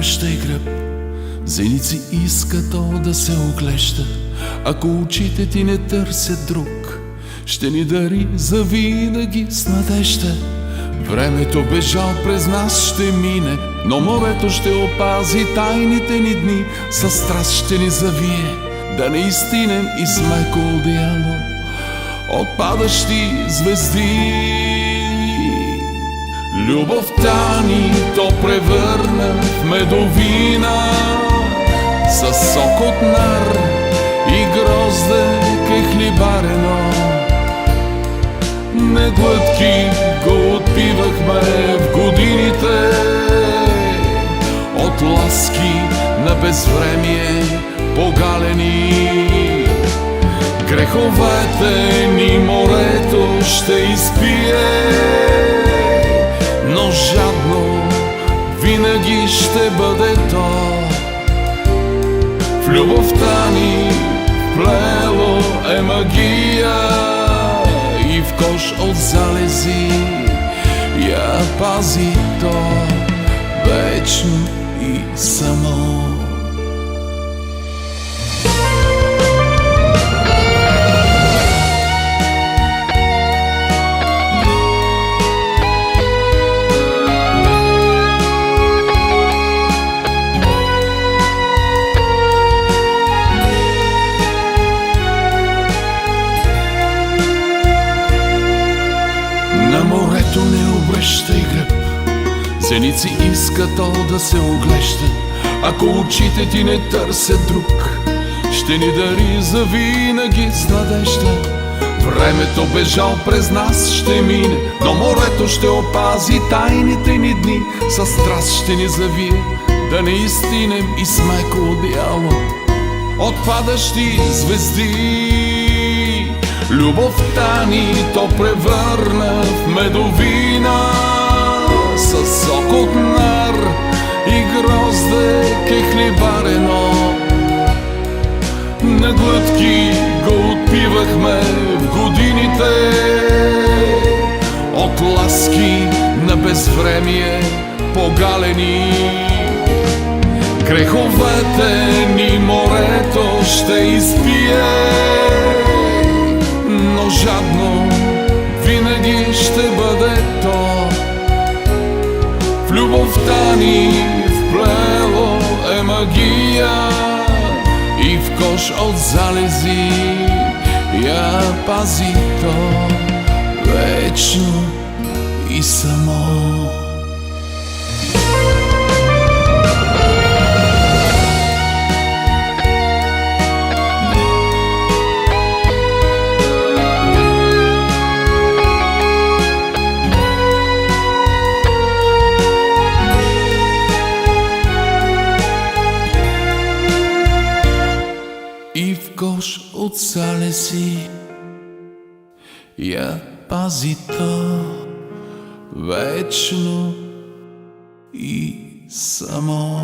обръщай гръб. Зеници иска то да се оглежда. Ако очите ти не търсят друг, ще ни дари завинаги с надежда. Времето бежал през нас ще мине, но морето ще опази тайните ни дни. Със страст ще ни завие, да не изтинем и с меко одеяло от падащи звезди. Любовта ни то превърна в медовина, със сок от нар и грозде кехлибарено. Не глътки го отпивахме в годините от ласки на безвремие погалени. Греховете ни морето ще изпие, но жадно винаги ще бъде то. В любовта ни вплело е магия и в кош от залези я пази то вечно и само. На морето не обръщай гръб, зеници иска то да се оглежда. Ако очите ти не търсят друг, ще ни дари завинаги с надежда. Времето бежал през нас ще мине, но морето ще опази тайните ни дни. Със страст ще ни завие, да не изтинем и с меко одеяло от падащи звезди. Любовта ни то превърна в медовина, със сок от нар и грозде кехлибарено. На глътки го отпивахме в годините от ласки на безвремие погалени. Греховете ни морето ще изпие, но жадно винаги ще бъде то. В любовта ни вплело е магия и в кош от залези я пази то вечно и само. И в кош от залези я пази то вечно и само.